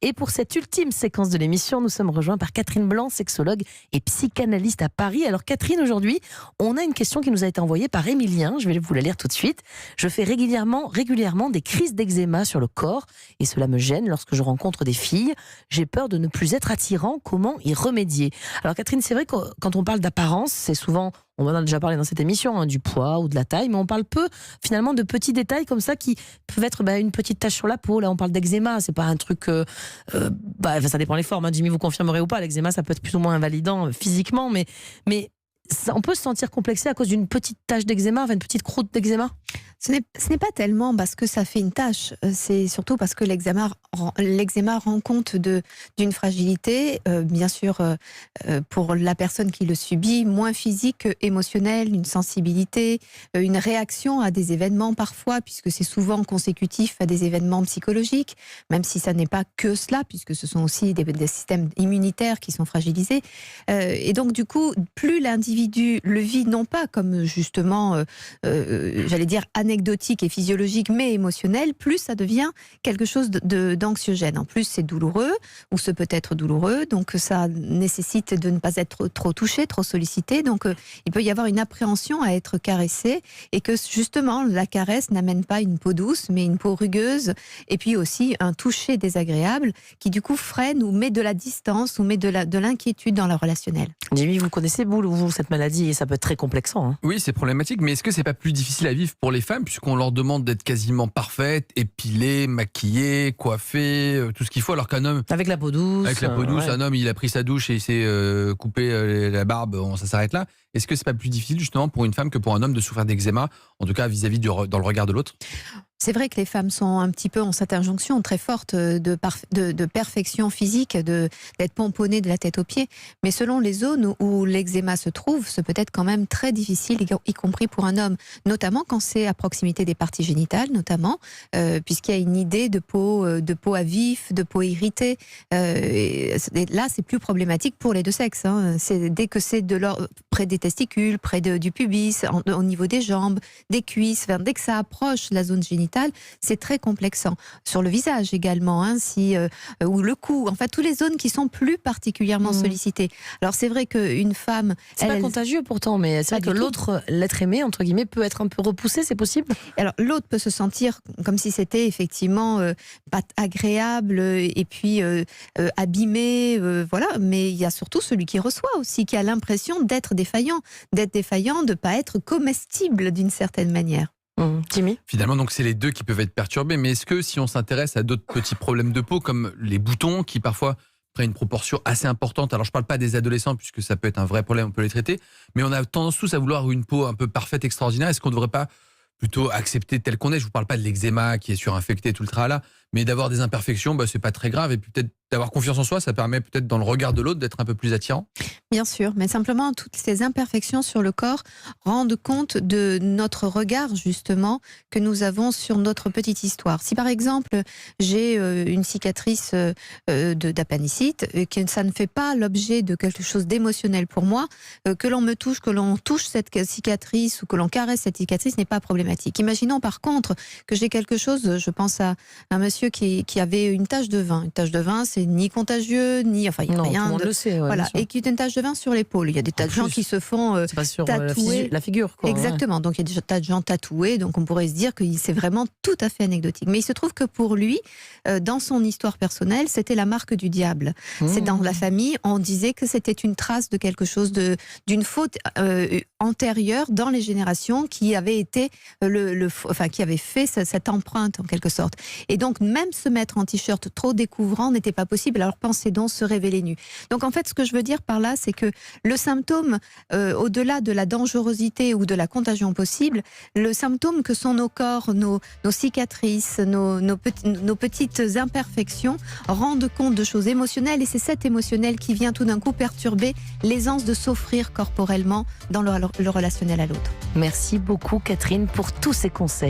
Et pour cette ultime séquence de l'émission, nous sommes rejoints par Catherine Blanc, sexologue et psychanalyste à Paris. Alors Catherine, aujourd'hui, on a une question qui nous a été envoyée par Émilien. Je vais vous la lire tout de suite. Je fais régulièrement des crises d'eczéma sur le corps et cela me gêne lorsque je rencontre des filles. J'ai peur de ne plus être attirant. Comment y remédier? Alors Catherine, c'est vrai que quand on parle d'apparence, c'est souvent... On en a déjà parlé dans cette émission, du poids ou de la taille, mais on parle peu finalement de petits détails comme ça qui peuvent être une petite tache sur la peau. Là, on parle d'eczéma, c'est pas un truc... ça dépend des formes. Jimmy, vous confirmerez ou pas, l'eczéma, ça peut être plus ou moins invalidant physiquement, mais on peut se sentir complexé à cause d'une petite tache d'eczéma, une petite croûte d'eczéma. Ce n'est pas tellement parce que ça fait une tache, c'est surtout parce que l'eczéma rend compte d'une fragilité, bien sûr pour la personne qui le subit, moins physique qu'émotionnelle, une sensibilité, une réaction à des événements parfois, puisque c'est souvent consécutif à des événements psychologiques, même si ça n'est pas que cela, puisque ce sont aussi des systèmes immunitaires qui sont fragilisés. Et donc du coup, plus l'individu le vit non pas comme justement, j'allais dire, anecdotique et physiologique, mais émotionnel, plus ça devient quelque chose d'anxiogène. En plus, c'est douloureux, ou ce peut être douloureux, donc ça nécessite de ne pas être trop touché, trop sollicité. Donc, il peut y avoir une appréhension à être caressé, et que justement, la caresse n'amène pas une peau douce, mais une peau rugueuse, et puis aussi un toucher désagréable, qui du coup freine ou met de la distance, ou met de l'inquiétude dans le relationnel. Jimmy, vous connaissez, vous, cette maladie, et ça peut être très complexant. Oui, c'est problématique, mais est-ce que c'est pas plus difficile à vivre pour les femmes, puisqu'on leur demande d'être quasiment parfaites, épilées, maquillées, coiffées, tout ce qu'il faut, alors qu'un homme... Avec la peau douce. Avec la peau douce, un homme, il a pris sa douche et il s'est coupé la barbe, ça s'arrête là. Est-ce que c'est pas plus difficile justement pour une femme que pour un homme de souffrir d'eczéma, en tout cas vis-à-vis dans le regard de l'autre? C'est vrai que les femmes sont un petit peu en cette injonction très forte de perfection physique, d'être pomponnées de la tête aux pieds. Mais selon les zones où l'eczéma se trouve, c'est peut-être quand même très difficile, y compris pour un homme. Notamment quand c'est à proximité des parties génitales, puisqu'il y a une idée de peau à vif, de peau irritée. Et là, c'est plus problématique pour les deux sexes. Dès que c'est près des testicules, près du pubis, au niveau des jambes, des cuisses, dès que ça approche la zone génitale, c'est très complexant. Sur le visage également, ou le cou, tous les zones qui sont plus particulièrement sollicitées. Alors c'est vrai qu'une femme... C'est pas contagieux pourtant, mais c'est vrai que l'autre, l'être aimé, entre guillemets, peut être un peu repoussé, c'est possible? Alors l'autre peut se sentir comme si c'était effectivement pas agréable et puis abîmé, mais il y a surtout celui qui reçoit aussi, qui a l'impression d'être défaillant, de ne pas être comestible d'une certaine manière. Jimmy ? Finalement, donc c'est les deux qui peuvent être perturbés, mais est-ce que si on s'intéresse à d'autres petits problèmes de peau, comme les boutons, qui parfois prennent une proportion assez importante, alors je ne parle pas des adolescents, puisque ça peut être un vrai problème, on peut les traiter, mais on a tendance tous à vouloir une peau un peu parfaite, extraordinaire, est-ce qu'on ne devrait pas plutôt accepter tel qu'on est? Je ne vous parle pas de l'eczéma qui est surinfecté, tout le tralala, mais d'avoir des imperfections, c'est pas très grave, et puis peut-être d'avoir confiance en soi, ça permet peut-être dans le regard de l'autre d'être un peu plus attirant. Bien sûr, mais simplement toutes ces imperfections sur le corps rendent compte de notre regard justement que nous avons sur notre petite histoire. Si par exemple j'ai une cicatrice d'appendicite, que ça ne fait pas l'objet de quelque chose d'émotionnel pour moi, que l'on me touche, que l'on touche cette cicatrice ou que l'on caresse cette cicatrice n'est pas problématique. Imaginons par contre que j'ai quelque chose, je pense à un monsieur qui avait une tache de vin. Une tache de vin, c'est ni contagieux, ni... il n'y a rien tout le monde le sait. et qui est une tache de vin sur l'épaule. Il y a des tas de gens qui se font c'est pas sur tatouer. la figure. Exactement. Donc il y a des tas de gens tatoués. Donc on pourrait se dire que c'est vraiment tout à fait anecdotique. Mais il se trouve que pour lui, dans son histoire personnelle, c'était la marque du diable. C'est dans la famille, on disait que c'était une trace de quelque chose, d'une faute antérieure dans les générations qui avait été qui avait fait cette empreinte en quelque sorte. Et donc même se mettre en t-shirt trop découvrant n'était pas possible. Alors pensez donc se révéler nu. Donc en fait, ce que je veux dire par là, c'est que le symptôme, au-delà de la dangerosité ou de la contagion possible, le symptôme que sont nos corps, nos cicatrices, nos petites imperfections rendent compte de choses émotionnelles, et c'est cette émotionnelle qui vient tout d'un coup perturber l'aisance de s'offrir corporellement dans le relationnel à l'autre. Merci beaucoup Catherine pour tous ces conseils.